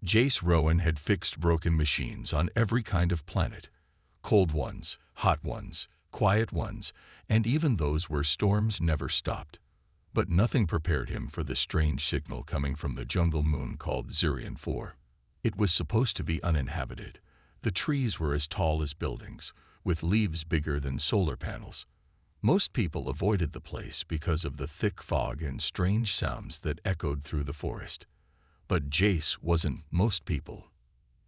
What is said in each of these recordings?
Jace Rowan had fixed broken machines on every kind of planet. Cold ones, hot ones, quiet ones, and even those where storms never stopped. But nothing prepared him for the strange signal coming from the jungle moon called Zirion 4. It was supposed to be uninhabited. The trees were as tall as buildings, with leaves bigger than solar panels. Most people avoided the place because of the thick fog and strange sounds that echoed through the forest. But Jace wasn't most people.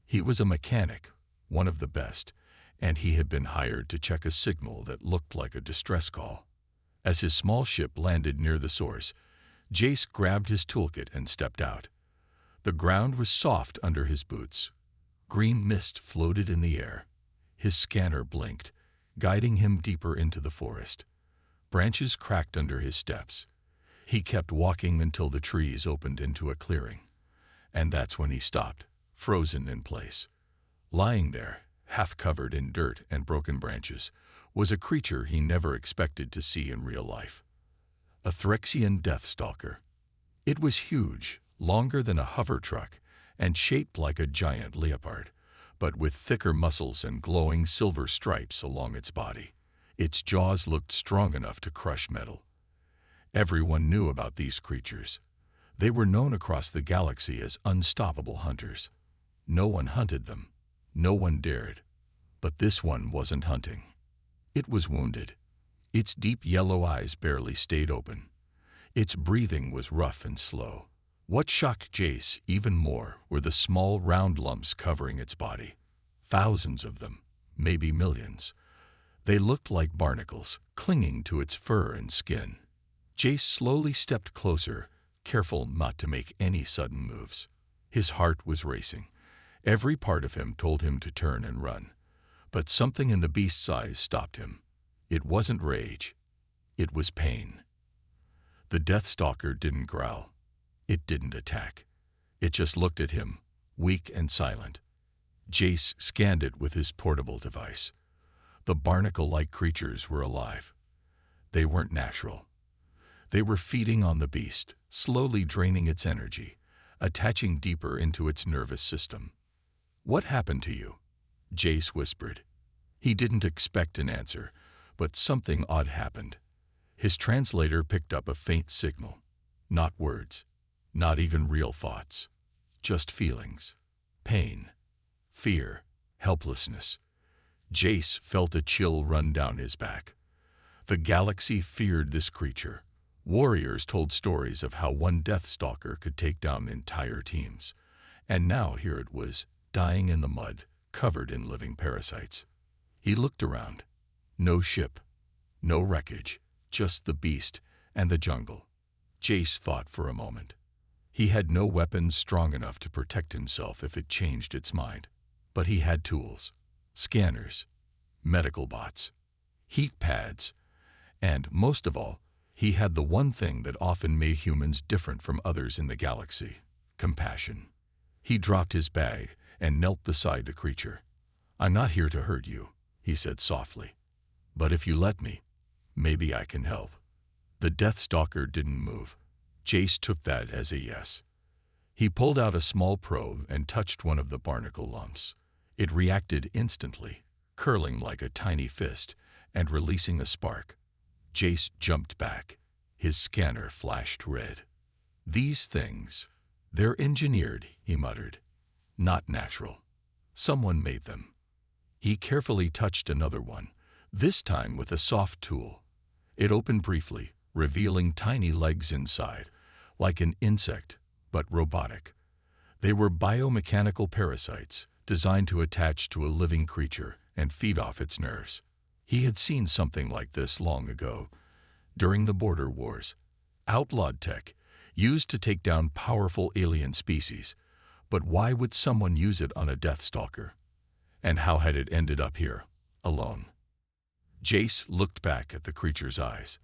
He was a mechanic, one of the best, and he had been hired to check a signal that looked like a distress call. As his small ship landed near the source, Jace grabbed his toolkit and stepped out. The ground was soft under his boots. Green mist floated in the air. His scanner blinked, guiding him deeper into the forest. Branches cracked under his steps. He kept walking until the trees opened into a clearing. And that's when he stopped, frozen in place. Lying there, half covered in dirt and broken branches, was a creature he never expected to see in real life. A Threxian deathstalker. It was huge, longer than a hover truck, and shaped like a giant leopard, but with thicker muscles and glowing silver stripes along its body. Its jaws looked strong enough to crush metal. Everyone knew about these creatures. They were known across the galaxy as unstoppable hunters. No one hunted them. No one dared. But this one wasn't hunting. It was wounded. Its deep yellow eyes barely stayed open. Its breathing was rough and slow. What shocked Jace even more were the small round lumps covering its body. Thousands of them, maybe millions. They looked like barnacles, clinging to its fur and skin. Jace slowly stepped closer, careful not to make any sudden moves. His heart was racing. Every part of him told him to turn and run. But something in the beast's eyes stopped him. It wasn't rage. It was pain. The Deathstalker didn't growl. It didn't attack. It just looked at him, weak and silent. Jace scanned it with his portable device. The barnacle-like creatures were alive. They weren't natural. They were feeding on the beast, slowly draining its energy, attaching deeper into its nervous system. "What happened to you?" Jace whispered. He didn't expect an answer, but something odd happened. His translator picked up a faint signal. Not words, not even real thoughts. Just feelings. Pain. Fear. Helplessness. Jace felt a chill run down his back. The galaxy feared this creature. Warriors told stories of how one Deathstalker could take down entire teams. And now here it was, dying in the mud, covered in living parasites. He looked around. No ship. No wreckage. Just the beast and the jungle. Jace thought for a moment. He had no weapons strong enough to protect himself if it changed its mind. But he had tools. Scanners. Medical bots. Heat pads. And, most of all, he had the one thing that often made humans different from others in the galaxy: compassion. He dropped his bag and knelt beside the creature. "I'm not here to hurt you," he said softly. "But if you let me, maybe I can help." The Deathstalker didn't move. Jace took that as a yes. He pulled out a small probe and touched one of the barnacle lumps. It reacted instantly, curling like a tiny fist and releasing a spark. Jace jumped back. His scanner flashed red. "These things, they're engineered," he muttered. "Not natural. Someone made them." He carefully touched another one, this time with a soft tool. It opened briefly, revealing tiny legs inside, like an insect, but robotic. They were biomechanical parasites, designed to attach to a living creature and feed off its nerves. He had seen something like this long ago, during the Border Wars. Outlawed tech, used to take down powerful alien species. But why would someone use it on a Deathstalker? And how had it ended up here, alone? Jace looked back at the creature's eyes.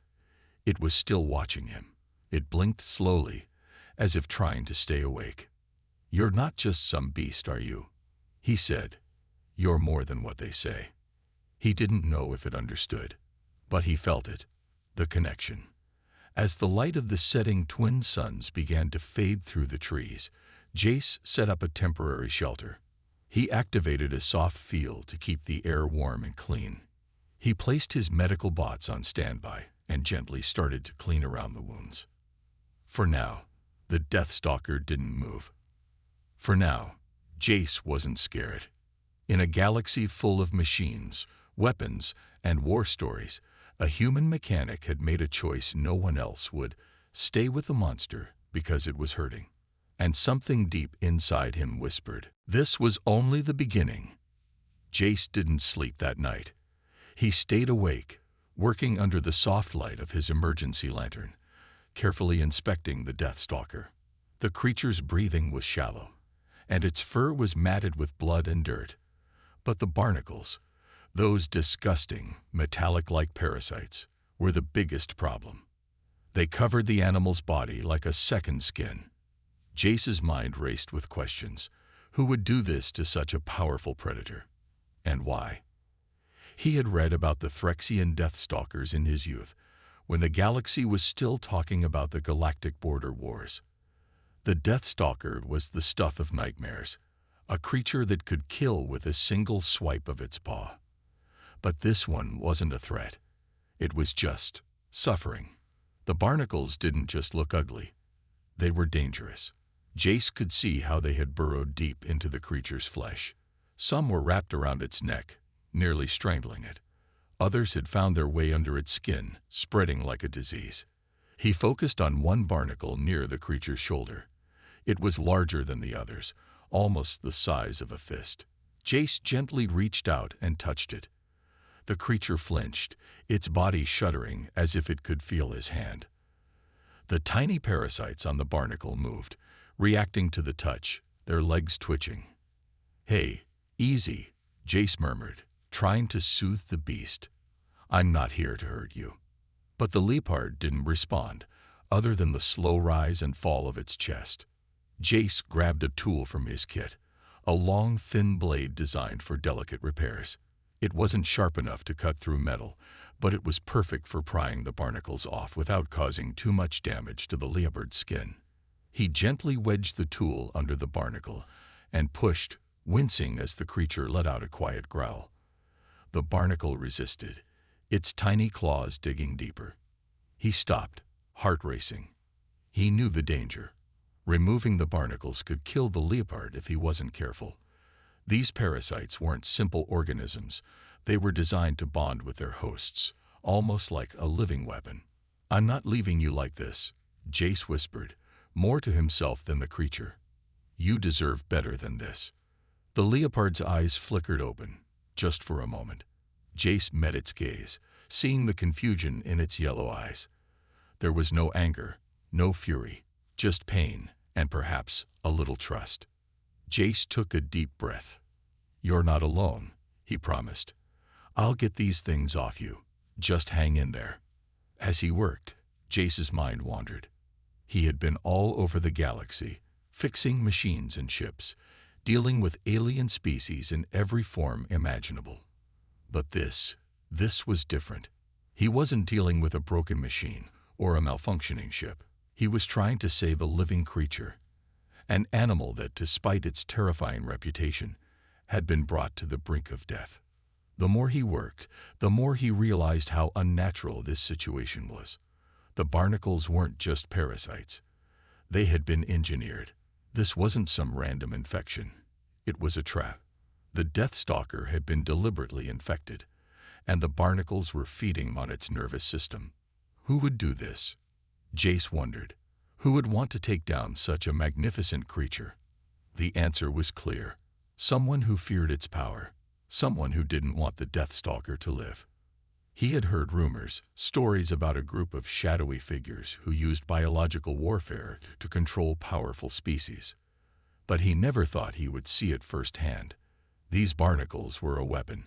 It was still watching him. It blinked slowly, as if trying to stay awake. "You're not just some beast, are you?" he said. "You're more than what they say." He didn't know if it understood, but he felt it, the connection. As the light of the setting twin suns began to fade through the trees, Jace set up a temporary shelter. He activated a soft field to keep the air warm and clean. He placed his medical bots on standby and gently started to clean around the wounds. For now, the Deathstalker didn't move. For now, Jace wasn't scared. In a galaxy full of machines, weapons, and war stories, a human mechanic had made a choice no one else would: stay with the monster because it was hurting. And something deep inside him whispered, this was only the beginning. Jace didn't sleep that night. He stayed awake, working under the soft light of his emergency lantern, carefully inspecting the Deathstalker. The creature's breathing was shallow, and its fur was matted with blood and dirt. But the barnacles, those disgusting, metallic-like parasites, were the biggest problem. They covered the animal's body like a second skin. Jace's mind raced with questions. Who would do this to such a powerful predator? And why? He had read about the Threxian Deathstalkers in his youth, when the galaxy was still talking about the galactic border wars. The Deathstalker was the stuff of nightmares, a creature that could kill with a single swipe of its paw. But this one wasn't a threat. It was just suffering. The barnacles didn't just look ugly. They were dangerous. Jace could see how they had burrowed deep into the creature's flesh. Some were wrapped around its neck, nearly strangling it. Others had found their way under its skin, spreading like a disease. He focused on one barnacle near the creature's shoulder. It was larger than the others, almost the size of a fist. Jace gently reached out and touched it. The creature flinched, its body shuddering as if it could feel his hand. The tiny parasites on the barnacle moved, reacting to the touch, their legs twitching. Hey, easy, Jace murmured, trying to soothe the beast. I'm not here to hurt you. But the Leopard didn't respond, other than the slow rise and fall of its chest. Jace grabbed a tool from his kit, a long, thin blade designed for delicate repairs. It wasn't sharp enough to cut through metal, but it was perfect for prying the barnacles off without causing too much damage to the Leopard's skin. He gently wedged the tool under the barnacle and pushed, wincing as the creature let out a quiet growl. The barnacle resisted, its tiny claws digging deeper. He stopped, heart racing. He knew the danger. Removing the barnacles could kill the Leopard if he wasn't careful. These parasites weren't simple organisms. They were designed to bond with their hosts, almost like a living weapon. I'm not leaving you like this, Jace whispered, more to himself than the creature. You deserve better than this. The Leopard's eyes flickered open, just for a moment. Jace met its gaze, seeing the confusion in its yellow eyes. There was no anger, no fury, just pain, and perhaps a little trust. Jace took a deep breath. You're not alone, he promised. I'll get these things off you. Just hang in there. As he worked, Jace's mind wandered. He had been all over the galaxy, fixing machines and ships, dealing with alien species in every form imaginable. But this was different. He wasn't dealing with a broken machine or a malfunctioning ship. He was trying to save a living creature, an animal that, despite its terrifying reputation, had been brought to the brink of death. The more he worked, the more he realized how unnatural this situation was. The barnacles weren't just parasites. They had been engineered. This wasn't some random infection. It was a trap. The Deathstalker had been deliberately infected, and the barnacles were feeding on its nervous system. Who would do this? Jace wondered. Who would want to take down such a magnificent creature? The answer was clear. Someone who feared its power. Someone who didn't want the Deathstalker to live. He had heard rumors, stories about a group of shadowy figures who used biological warfare to control powerful species. But he never thought he would see it firsthand. These barnacles were a weapon,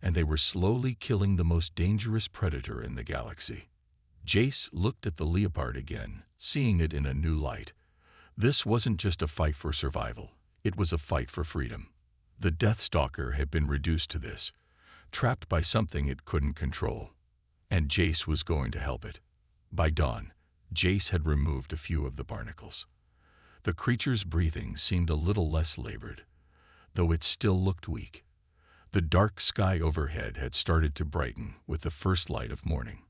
and they were slowly killing the most dangerous predator in the galaxy. Jace looked at the Leopard again, seeing it in a new light. This wasn't just a fight for survival. It was a fight for freedom. The Deathstalker had been reduced to this, trapped by something it couldn't control. And Jace was going to help it. By dawn, Jace had removed a few of the barnacles. The creature's breathing seemed a little less labored, though it still looked weak. The dark sky overhead had started to brighten with the first light of morning.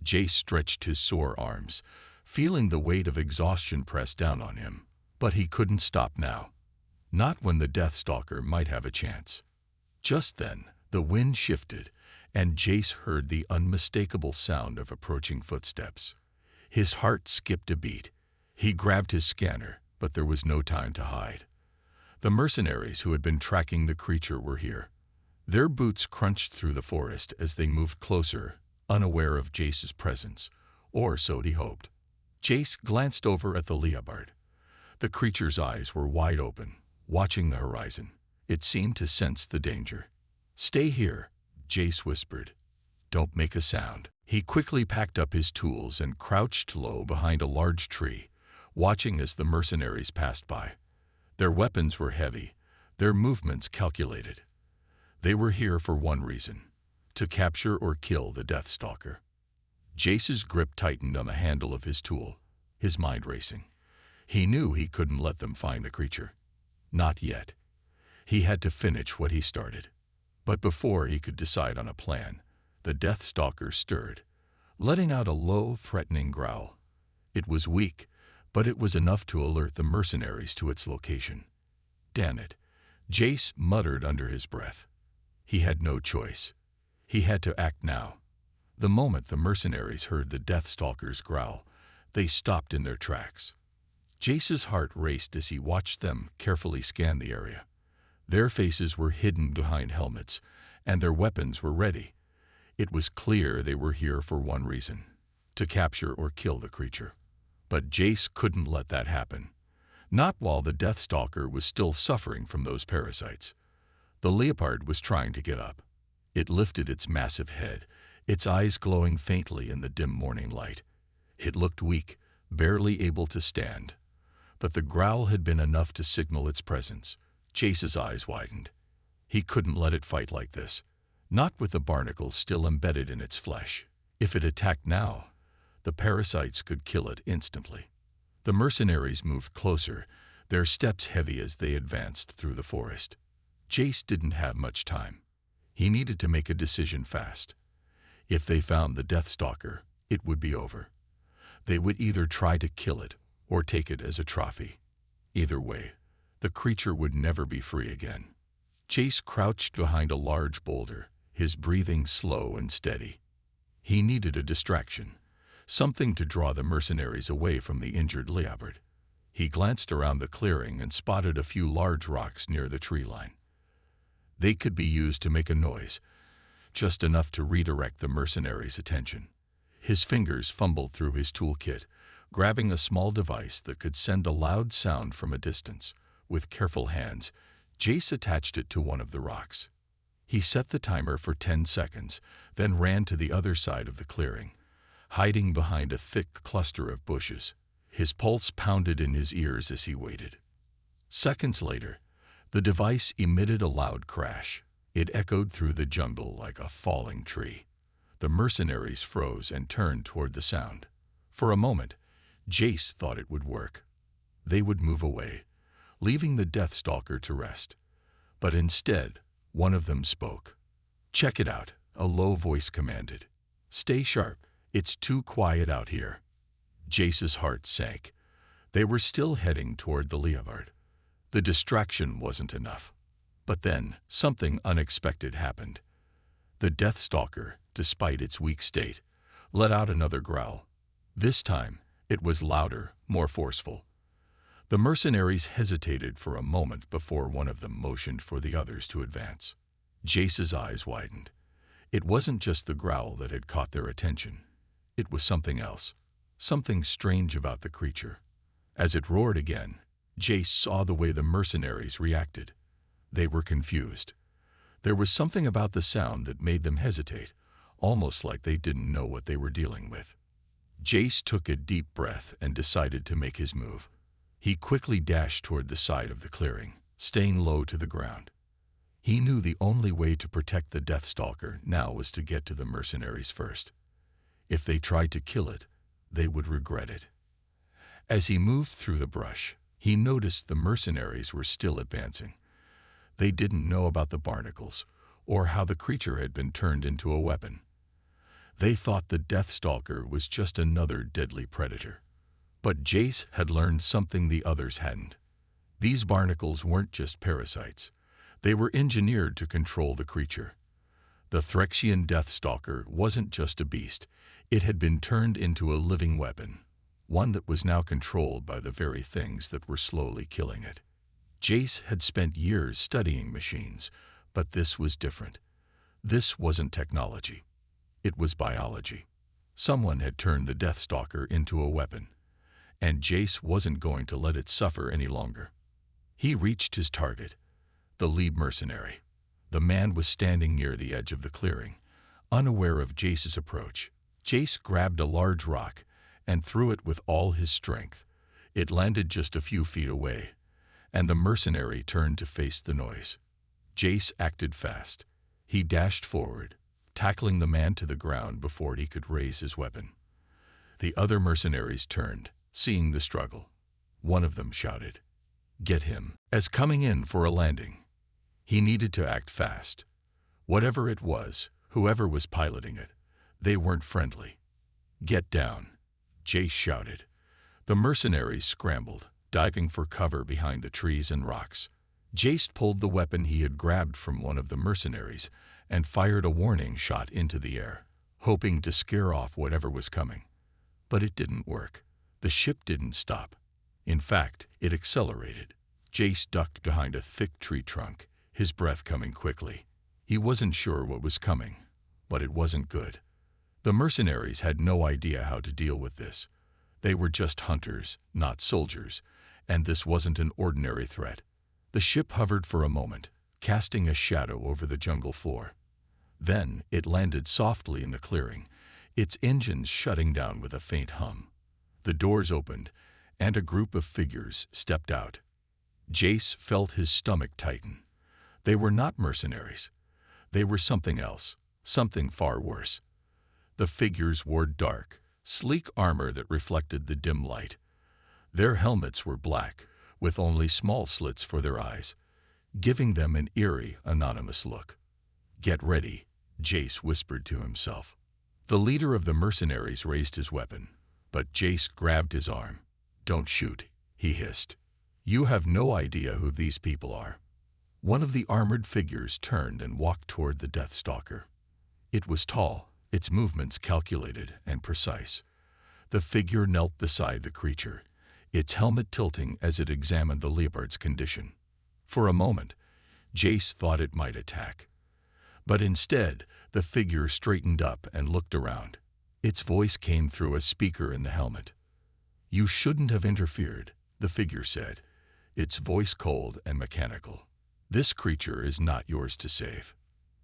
Jace stretched his sore arms, feeling the weight of exhaustion press down on him. But he couldn't stop now. Not when the Deathstalker might have a chance. Just then, the wind shifted, and Jace heard the unmistakable sound of approaching footsteps. His heart skipped a beat. He grabbed his scanner, but there was no time to hide. The mercenaries who had been tracking the creature were here. Their boots crunched through the forest as they moved closer, unaware of Jace's presence, or so he hoped. Jace glanced over at the Leopard. The creature's eyes were wide open, watching the horizon. It seemed to sense the danger. "Stay here," Jace whispered. "Don't make a sound." He quickly packed up his tools and crouched low behind a large tree, watching as the mercenaries passed by. Their weapons were heavy, their movements calculated. They were here for one reason: to capture or kill the Deathstalker. Jace's grip tightened on the handle of his tool, his mind racing. He knew he couldn't let them find the creature. Not yet. He had to finish what he started. But before he could decide on a plan, the Deathstalker stirred, letting out a low, threatening growl. It was weak, but it was enough to alert the mercenaries to its location. "Damn it," Jace muttered under his breath. He had no choice. He had to act now. The moment the mercenaries heard the Deathstalker's growl, they stopped in their tracks. Jace's heart raced as he watched them carefully scan the area. Their faces were hidden behind helmets, and their weapons were ready. It was clear they were here for one reason: to capture or kill the creature. But Jace couldn't let that happen. Not while the Deathstalker was still suffering from those parasites. The Leopard was trying to get up. It lifted its massive head, its eyes glowing faintly in the dim morning light. It looked weak, barely able to stand. But the growl had been enough to signal its presence. Jace's eyes widened. He couldn't let it fight like this, not with the barnacles still embedded in its flesh. If it attacked now, the parasites could kill it instantly. The mercenaries moved closer, their steps heavy as they advanced through the forest. Jace didn't have much time. He needed to make a decision fast. If they found the Deathstalker, it would be over. They would either try to kill it or take it as a trophy. Either way, the creature would never be free again. Jace crouched behind a large boulder, his breathing slow and steady. He needed a distraction, something to draw the mercenaries away from the injured Leopard. He glanced around the clearing and spotted a few large rocks near the tree line. They could be used to make a noise, just enough to redirect the mercenaries' attention. His fingers fumbled through his toolkit, grabbing a small device that could send a loud sound from a distance. With careful hands, Jace attached it to one of the rocks. He set the timer for 10 seconds, then ran to the other side of the clearing, hiding behind a thick cluster of bushes. His pulse pounded in his ears as he waited. Seconds later, the device emitted a loud crash. It echoed through the jungle like a falling tree. The mercenaries froze and turned toward the sound. For a moment, Jace thought it would work. They would move away, leaving the Deathstalker to rest. But instead, one of them spoke. "Check it out," a low voice commanded. "Stay sharp, it's too quiet out here." Jace's heart sank. They were still heading toward the Leopard. The distraction wasn't enough. But then, something unexpected happened. The Deathstalker, despite its weak state, let out another growl. This time, it was louder, more forceful. The mercenaries hesitated for a moment before one of them motioned for the others to advance. Jace's eyes widened. It wasn't just the growl that had caught their attention. It was something else, something strange about the creature. As it roared again, Jace saw the way the mercenaries reacted. They were confused. There was something about the sound that made them hesitate, almost like they didn't know what they were dealing with. Jace took a deep breath and decided to make his move. He quickly dashed toward the side of the clearing, staying low to the ground. He knew the only way to protect the Deathstalker now was to get to the mercenaries first. If they tried to kill it, they would regret it. As he moved through the brush, He noticed the mercenaries were still advancing. They didn't know about the Barnacles, or how the creature had been turned into a weapon. They thought the Deathstalker was just another deadly predator. But Jace had learned something the others hadn't. These Barnacles weren't just parasites. They were engineered to control the creature. The Threxian Deathstalker wasn't just a beast. It had been turned into a living weapon, one that was now controlled by the very things that were slowly killing it. Jace had spent years studying machines, but this was different. This wasn't technology. It was biology. Someone had turned the Deathstalker into a weapon, and Jace wasn't going to let it suffer any longer. He reached his target, the lead mercenary. The man was standing near the edge of the clearing, unaware of Jace's approach. Jace grabbed a large rock and threw it with all his strength. It landed just a few feet away, and the mercenary turned to face the noise. Jace acted fast. He dashed forward, tackling the man to the ground before he could raise his weapon. The other mercenaries turned, seeing the struggle. One of them shouted, "Get him!" as coming in for a landing. He needed to act fast. Whatever it was, whoever was piloting it, they weren't friendly. "Get down!" Jace shouted. The mercenaries scrambled, diving for cover behind the trees and rocks. Jace pulled the weapon he had grabbed from one of the mercenaries and fired a warning shot into the air, hoping to scare off whatever was coming. But it didn't work. The ship didn't stop. In fact, it accelerated. Jace ducked behind a thick tree trunk, his breath coming quickly. He wasn't sure what was coming, but it wasn't good. The mercenaries had no idea how to deal with this. They were just hunters, not soldiers, and this wasn't an ordinary threat. The ship hovered for a moment, casting a shadow over the jungle floor. Then it landed softly in the clearing, its engines shutting down with a faint hum. The doors opened, and a group of figures stepped out. Jace felt his stomach tighten. They were not mercenaries. They were something else, something far worse. The figures wore dark, sleek armor that reflected the dim light. Their helmets were black, with only small slits for their eyes, giving them an eerie, anonymous look. "Get ready," Jace whispered to himself. The leader of the mercenaries raised his weapon, but Jace grabbed his arm. "Don't shoot," he hissed. "You have no idea who these people are." One of the armored figures turned and walked toward the Deathstalker. It was tall, its movements calculated and precise. The figure knelt beside the creature, its helmet tilting as it examined the Leopard's condition. For a moment, Jace thought it might attack. But instead, the figure straightened up and looked around. Its voice came through a speaker in the helmet. "You shouldn't have interfered," the figure said, its voice cold and mechanical. "This creature is not yours to save."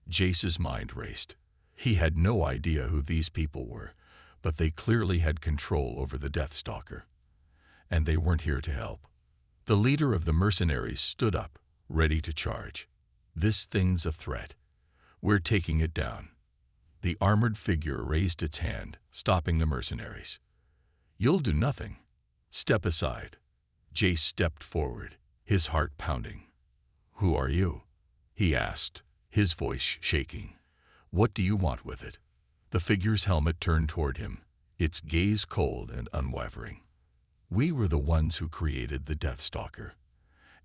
Jace's mind raced. He had no idea who these people were, but they clearly had control over the Deathstalker. And they weren't here to help. The leader of the mercenaries stood up, ready to charge. "This thing's a threat. We're taking it down." The armored figure raised its hand, stopping the mercenaries. "You'll do nothing. Step aside." Jace stepped forward, his heart pounding. "Who are you?" he asked, his voice shaking. "What do you want with it?" The figure's helmet turned toward him, its gaze cold and unwavering. "We were the ones who created the Deathstalker,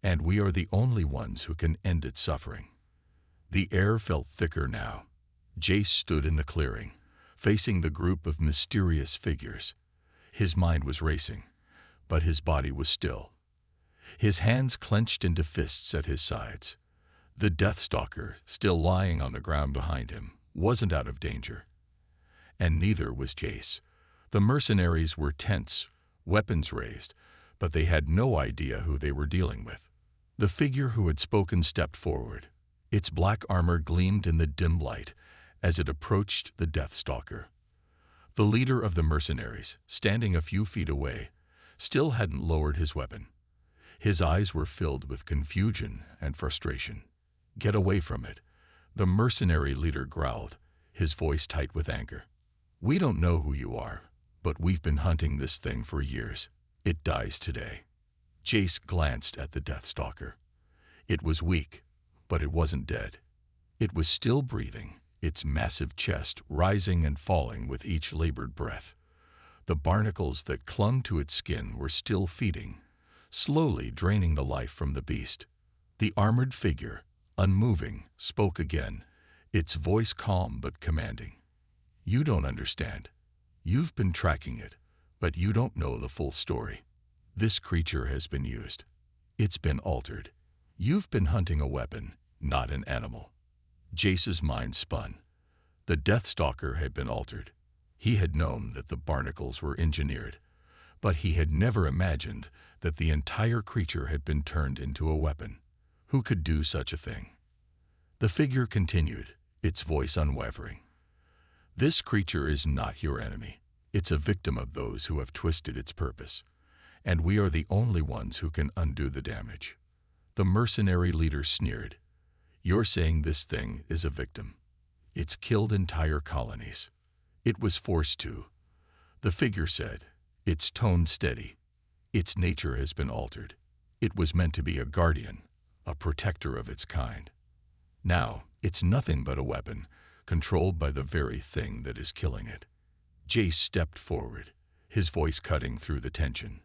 and we are the only ones who can end its suffering." The air felt thicker now. Jace stood in the clearing, facing the group of mysterious figures. His mind was racing, but his body was still. His hands clenched into fists at his sides. The Deathstalker, still lying on the ground behind him, wasn't out of danger. And neither was Jace. The mercenaries were tense, weapons raised, but they had no idea who they were dealing with. The figure who had spoken stepped forward. Its black armor gleamed in the dim light as it approached the Deathstalker. The leader of the mercenaries, standing a few feet away, still hadn't lowered his weapon. His eyes were filled with confusion and frustration. "Get away from it," the mercenary leader growled, his voice tight with anger. "We don't know who you are, but we've been hunting this thing for years. It dies today." Jace glanced at the Deathstalker. It was weak, but it wasn't dead. It was still breathing, its massive chest rising and falling with each labored breath. The barnacles that clung to its skin were still feeding, slowly draining the life from the beast. The armored figure, unmoving, spoke again, its voice calm but commanding. "You don't understand. You've been tracking it, but you don't know the full story. This creature has been used. It's been altered. You've been hunting a weapon, not an animal." Jace's mind spun. The Deathstalker had been altered. He had known that the barnacles were engineered, but he had never imagined that the entire creature had been turned into a weapon. Who could do such a thing? The figure continued, its voice unwavering. "This creature is not your enemy. It's a victim of those who have twisted its purpose, and we are the only ones who can undo the damage." The mercenary leader sneered. "You're saying this thing is a victim. It's killed entire colonies. It was forced to." The figure said, its tone steady. "Its nature has been altered. It was meant to be a guardian, a protector of its kind. Now, it's nothing but a weapon, controlled by the very thing that is killing it." Jace stepped forward, his voice cutting through the tension.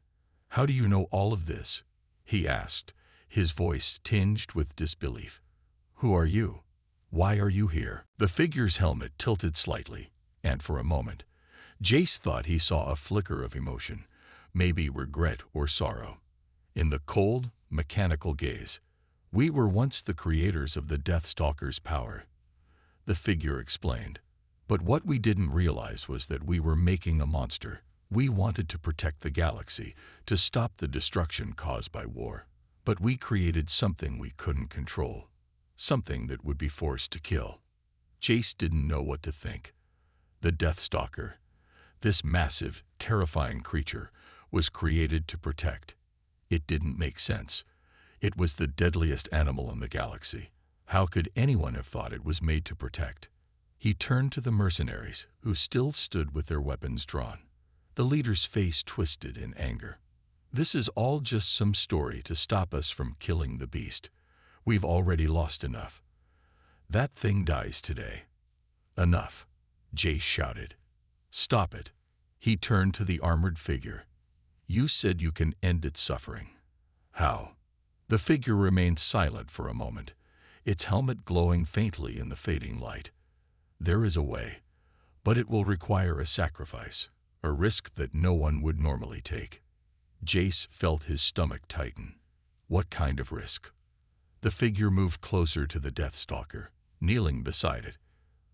"How do you know all of this?" he asked, his voice tinged with disbelief. "Who are you? Why are you here?" The figure's helmet tilted slightly, and for a moment, Jace thought he saw a flicker of emotion, maybe regret or sorrow. In the cold, mechanical gaze, "We were once the creators of the Deathstalker's power," the figure explained. "But what we didn't realize was that we were making a monster. We wanted to protect the galaxy, to stop the destruction caused by war. But we created something we couldn't control, something that would be forced to kill." Jace didn't know what to think. The Deathstalker, this massive, terrifying creature, was created to protect. It didn't make sense. It was the deadliest animal in the galaxy. How could anyone have thought it was made to protect? He turned to the mercenaries, who still stood with their weapons drawn. The leader's face twisted in anger. "This is all just some story to stop us from killing the beast. We've already lost enough. That thing dies today." "Enough," Jace shouted. "Stop it." He turned to the armored figure. "You said you can end its suffering. How?" The figure remained silent for a moment, its helmet glowing faintly in the fading light. "There is a way, but it will require a sacrifice, a risk that no one would normally take." Jace felt his stomach tighten. What kind of risk? The figure moved closer to the Deathstalker, kneeling beside it.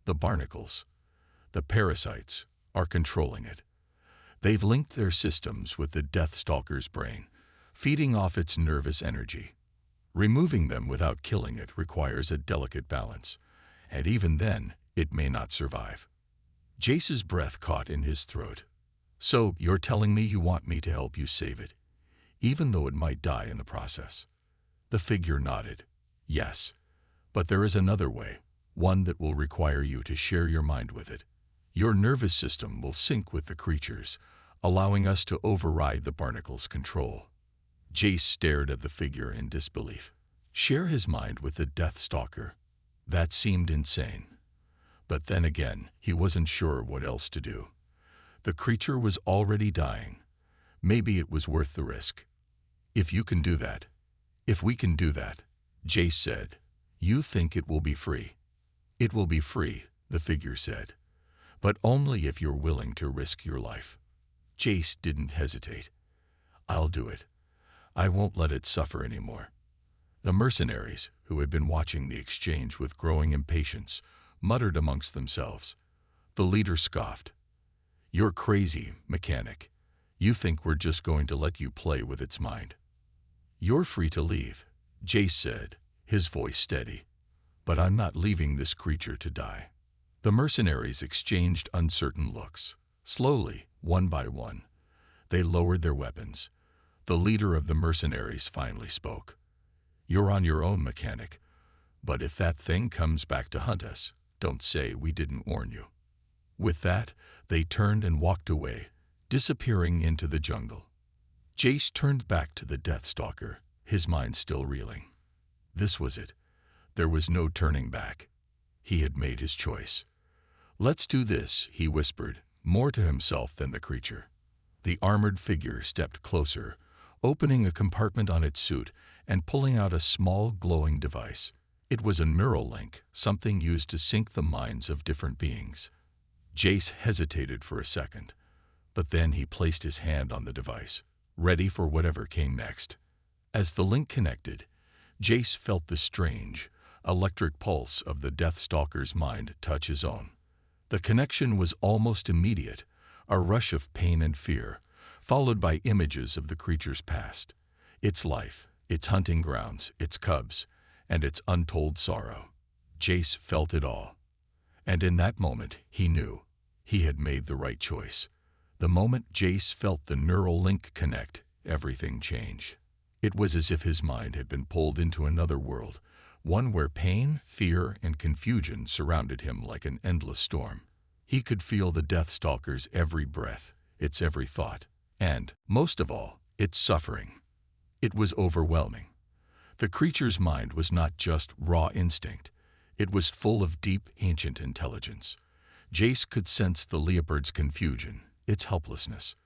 "The barnacles, the parasites, are controlling it. They've linked their systems with the Deathstalker's brain, feeding off its nervous energy. Removing them without killing it requires a delicate balance, and even then, it may not survive." Jace's breath caught in his throat. "So, you're telling me you want me to help you save it, even though it might die in the process?" The figure nodded. "Yes, but there is another way, one that will require you to share your mind with it. Your nervous system will sync with the creature's, allowing us to override the barnacle's control." Jace stared at the figure in disbelief. Share his mind with the Deathstalker? That seemed insane. But then again, he wasn't sure what else to do. The creature was already dying. Maybe it was worth the risk. "If you can do that, if we can do that," Jace said, "you think it will be free?" "It will be free," the figure said, "but only if you're willing to risk your life." Jace didn't hesitate. "I'll do it. I won't let it suffer anymore." The mercenaries, who had been watching the exchange with growing impatience, muttered amongst themselves. The leader scoffed. "You're crazy, mechanic. You think we're just going to let you play with its mind?" "You're free to leave," Jace said, his voice steady. "But I'm not leaving this creature to die." The mercenaries exchanged uncertain looks. Slowly, one by one, they lowered their weapons. The leader of the mercenaries finally spoke. "You're on your own, mechanic. But if that thing comes back to hunt us, don't say we didn't warn you." With that, they turned and walked away, disappearing into the jungle. Jace turned back to the Deathstalker, his mind still reeling. This was it. There was no turning back. He had made his choice. "Let's do this," he whispered, more to himself than the creature. The armored figure stepped closer, opening a compartment on its suit and pulling out a small glowing device. It was a neural link, something used to sync the minds of different beings. Jace hesitated for a second, but then he placed his hand on the device, ready for whatever came next. As the link connected, Jace felt the strange, electric pulse of the Deathstalker's mind touch his own. The connection was almost immediate, a rush of pain and fear, followed by images of the creature's past, its life, its hunting grounds, its cubs, and its untold sorrow. Jace felt it all. And in that moment, he knew he had made the right choice. The moment Jace felt the neural link connect, everything changed. It was as if his mind had been pulled into another world, one where pain, fear, and confusion surrounded him like an endless storm. He could feel the Deathstalker's every breath, its every thought, and, most of all, its suffering. It was overwhelming. The creature's mind was not just raw instinct. It was full of deep, ancient intelligence. Jace could sense the Leopard's confusion, its helplessness.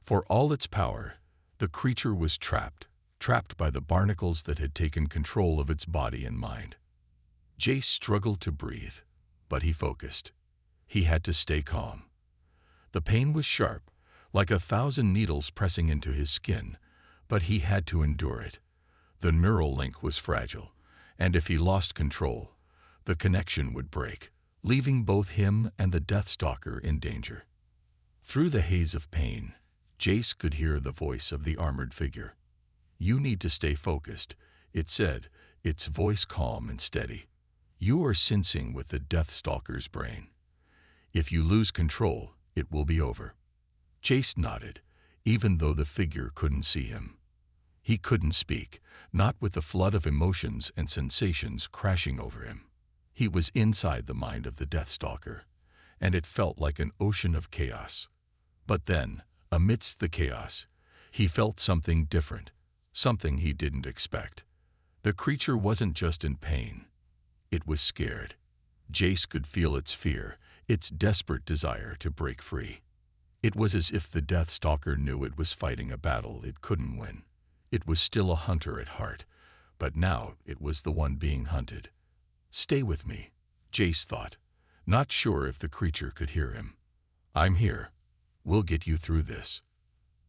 For all its power, the creature was trapped by the barnacles that had taken control of its body and mind. Jace struggled to breathe, but he focused. He had to stay calm. The pain was sharp, like 1,000 needles pressing into his skin, but he had to endure it. The neural link was fragile, and if he lost control, the connection would break, leaving both him and the Deathstalker in danger. Through the haze of pain, Jace could hear the voice of the armored figure. "You need to stay focused," it said, its voice calm and steady. "You are syncing with the Deathstalker's brain. If you lose control, it will be over." Jace nodded, even though the figure couldn't see him. He couldn't speak, not with the flood of emotions and sensations crashing over him. He was inside the mind of the Deathstalker, and it felt like an ocean of chaos. But then, amidst the chaos, he felt something different, something he didn't expect. The creature wasn't just in pain. It was scared. Jace could feel its fear, its desperate desire to break free. It was as if the Deathstalker knew it was fighting a battle it couldn't win. It was still a hunter at heart, but now it was the one being hunted. "Stay with me," Jace thought, not sure if the creature could hear him. "I'm here. We'll get you through this."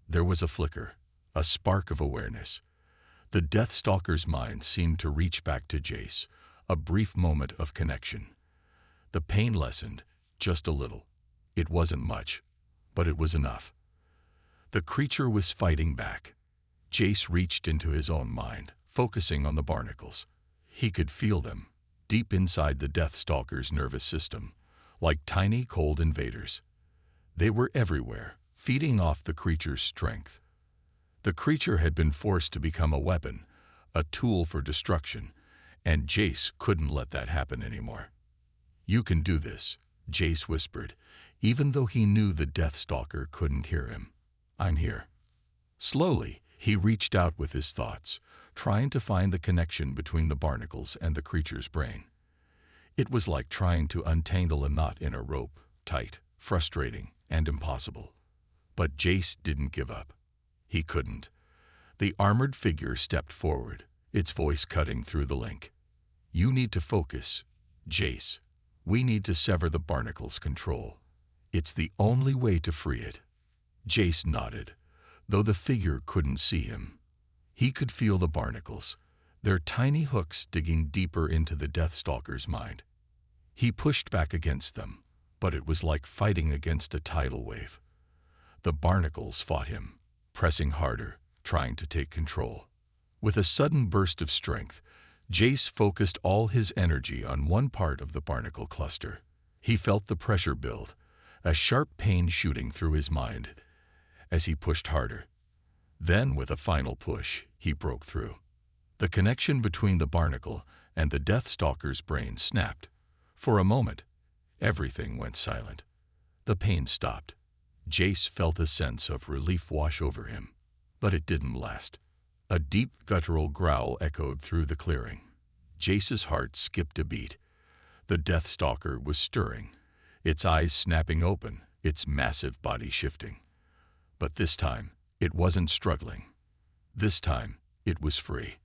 There was a flicker, a spark of awareness. The Deathstalker's mind seemed to reach back to Jace, a brief moment of connection. The pain lessened, just a little. It wasn't much, but it was enough. The creature was fighting back. Jace reached into his own mind, focusing on the barnacles. He could feel them, deep inside the Deathstalker's nervous system, like tiny cold invaders. They were everywhere, feeding off the creature's strength. The creature had been forced to become a weapon, a tool for destruction, and Jace couldn't let that happen anymore. "You can do this," Jace whispered, even though he knew the Deathstalker couldn't hear him. "I'm here." Slowly, he reached out with his thoughts, trying to find the connection between the barnacles and the creature's brain. It was like trying to untangle a knot in a rope, tight, frustrating, and impossible. But Jace didn't give up. He couldn't. The armored figure stepped forward, its voice cutting through the link. "You need to focus, Jace. We need to sever the barnacle's control. It's the only way to free it." Jace nodded, though the figure couldn't see him. He could feel the barnacles, their tiny hooks digging deeper into the Deathstalker's mind. He pushed back against them, but it was like fighting against a tidal wave. The barnacles fought him, pressing harder, trying to take control. With a sudden burst of strength, Jace focused all his energy on one part of the barnacle cluster. He felt the pressure build, a sharp pain shooting through his mind as he pushed harder. Then, with a final push, he broke through. The connection between the barnacle and the Deathstalker's brain snapped. For a moment, everything went silent. The pain stopped. Jace felt a sense of relief wash over him. But it didn't last. A deep guttural growl echoed through the clearing. Jace's heart skipped a beat. The Deathstalker was stirring, its eyes snapping open, its massive body shifting. But this time, it wasn't struggling. This time, it was free.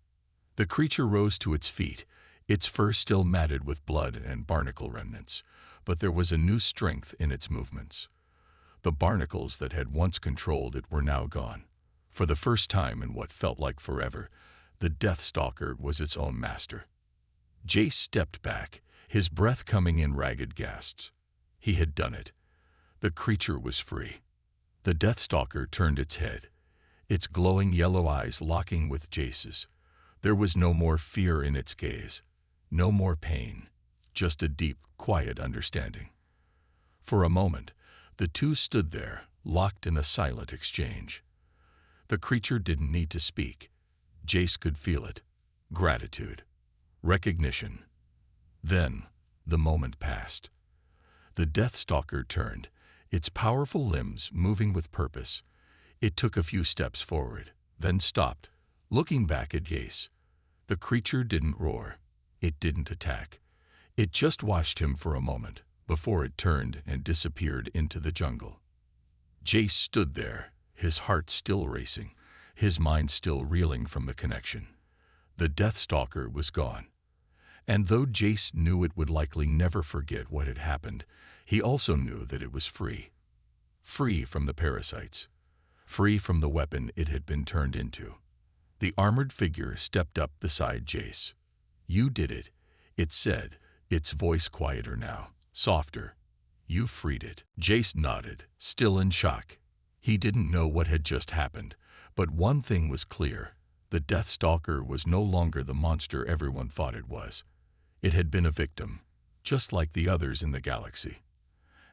The creature rose to its feet, its fur still matted with blood and barnacle remnants, but there was a new strength in its movements. The barnacles that had once controlled it were now gone. For the first time in what felt like forever, the Deathstalker was its own master. Jace stepped back, his breath coming in ragged gasps. He had done it. The creature was free. The Deathstalker turned its head, its glowing yellow eyes locking with Jace's. There was no more fear in its gaze, no more pain, just a deep, quiet understanding. For a moment, the two stood there, locked in a silent exchange. The creature didn't need to speak. Jace could feel it. Gratitude. Recognition. Then, the moment passed. The Deathstalker turned, its powerful limbs moving with purpose. It took a few steps forward, then stopped, looking back at Jace. The creature didn't roar. It didn't attack. It just watched him for a moment, before it turned and disappeared into the jungle. Jace stood there, his heart still racing, his mind still reeling from the connection. The Deathstalker was gone. And though Jace knew it would likely never forget what had happened, he also knew that it was free. Free from the parasites. Free from the weapon it had been turned into. The armored figure stepped up beside Jace. "You did it," it said, its voice quieter now, softer. "You freed it." Jace nodded, still in shock. He didn't know what had just happened, but one thing was clear. The Deathstalker was no longer the monster everyone thought it was. It had been a victim, just like the others in the galaxy.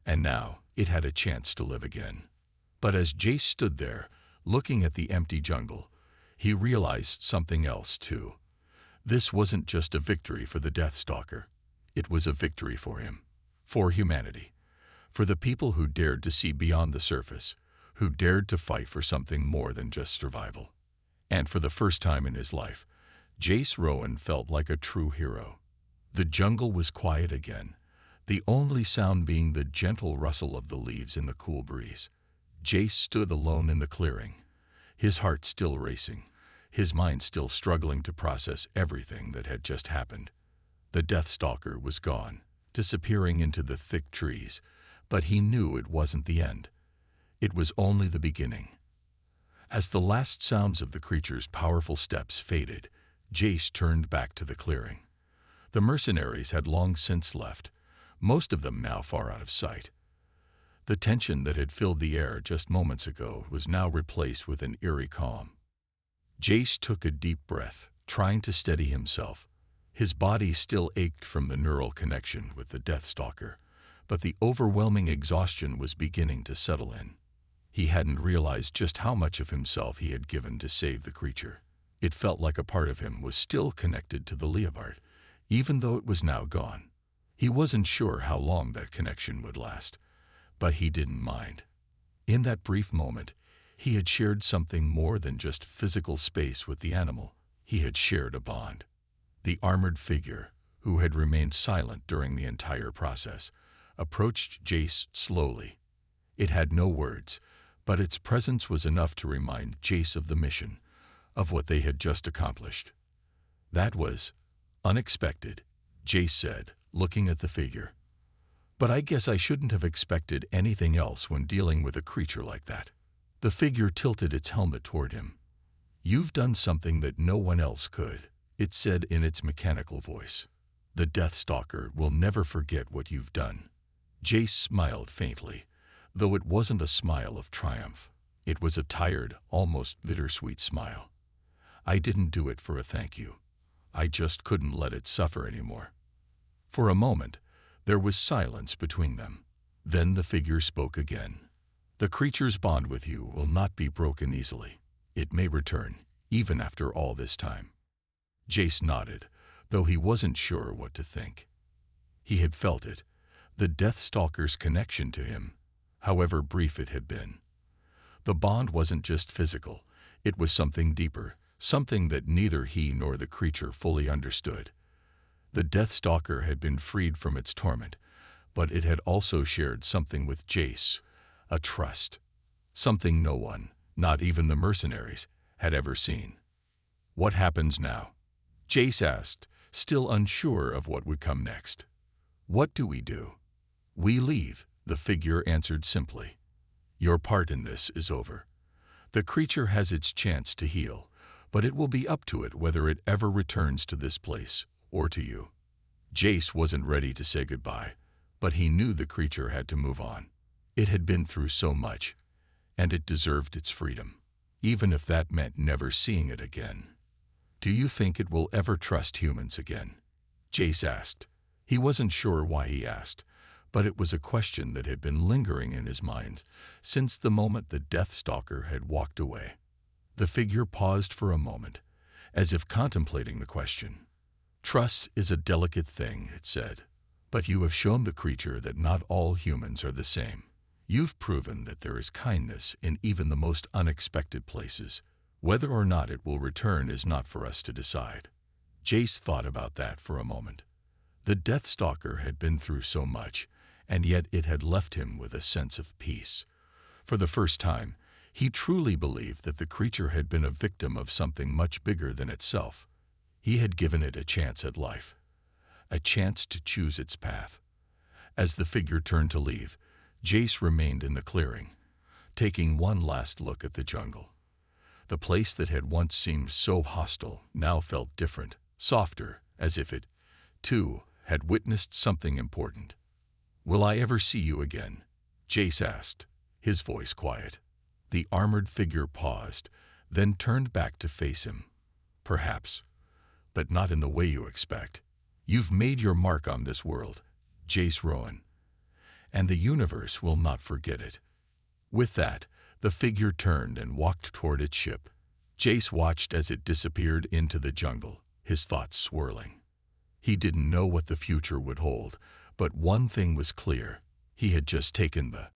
And now it had a chance to live again. But as Jace stood there, looking at the empty jungle, he realized something else too. This wasn't just a victory for the Deathstalker. It was a victory for him, for humanity, for the people who dared to see beyond the surface, who dared to fight for something more than just survival. And for the first time in his life, Jace Rowan felt like a true hero. The jungle was quiet again, the only sound being the gentle rustle of the leaves in the cool breeze. Jace stood alone in the clearing, his heart still racing, his mind still struggling to process everything that had just happened. The Deathstalker was gone, disappearing into the thick trees, but he knew it wasn't the end. It was only the beginning. As the last sounds of the creature's powerful steps faded, Jace turned back to the clearing. The mercenaries had long since left, most of them now far out of sight. The tension that had filled the air just moments ago was now replaced with an eerie calm. Jace took a deep breath, trying to steady himself. His body still ached from the neural connection with the Deathstalker, but the overwhelming exhaustion was beginning to settle in. He hadn't realized just how much of himself he had given to save the creature. It felt like a part of him was still connected to the Leopard, even though it was now gone. He wasn't sure how long that connection would last, but he didn't mind. In that brief moment, he had shared something more than just physical space with the animal. He had shared a bond. The armored figure, who had remained silent during the entire process, approached Jace slowly. It had no words, but its presence was enough to remind Jace of the mission, of what they had just accomplished. "That was unexpected," Jace said, looking at the figure. "But I guess I shouldn't have expected anything else when dealing with a creature like that." The figure tilted its helmet toward him. "You've done something that no one else could," it said in its mechanical voice. "The Deathstalker will never forget what you've done." Jace smiled faintly, though it wasn't a smile of triumph. It was a tired, almost bittersweet smile. "I didn't do it for a thank you. I just couldn't let it suffer anymore." For a moment, there was silence between them. Then the figure spoke again. "The creature's bond with you will not be broken easily. It may return, even after all this time." Jace nodded, though he wasn't sure what to think. He had felt it, the Deathstalker's connection to him, however brief it had been. The bond wasn't just physical, It was something deeper, something that neither he nor the creature fully understood. The Deathstalker had been freed from its torment, but it had also shared something with Jace, a trust, something no one, not even the mercenaries, had ever seen. "What happens now?" Jace asked, still unsure of what would come next. "What do we do?" "We leave," the figure answered simply. "Your part in this is over. The creature has its chance to heal, but it will be up to it whether it ever returns to this place or to you." Jace wasn't ready to say goodbye, but he knew the creature had to move on. It had been through so much, and it deserved its freedom, even if that meant never seeing it again. "Do you think it will ever trust humans again?" Jace asked. He wasn't sure why he asked, but it was a question that had been lingering in his mind since the moment the Deathstalker had walked away. The figure paused for a moment, as if contemplating the question. "Trust is a delicate thing," it said, "but you have shown the creature that not all humans are the same. You've proven that there is kindness in even the most unexpected places. Whether or not it will return is not for us to decide." Jace thought about that for a moment. The Deathstalker had been through so much, and yet it had left him with a sense of peace. For the first time, he truly believed that the creature had been a victim of something much bigger than itself. He had given it a chance at life, a chance to choose its path. As the figure turned to leave, Jace remained in the clearing, taking one last look at the jungle. The place that had once seemed so hostile now felt different, softer, as if it, too, had witnessed something important. "Will I ever see you again?" Jace asked, his voice quiet. The armored figure paused, then turned back to face him. "Perhaps, but not in the way you expect. You've made your mark on this world, Jace Rowan, and the universe will not forget it." With that, the figure turned and walked toward its ship. Jace watched as it disappeared into the jungle, his thoughts swirling. He didn't know what the future would hold, but one thing was clear: he had just taken the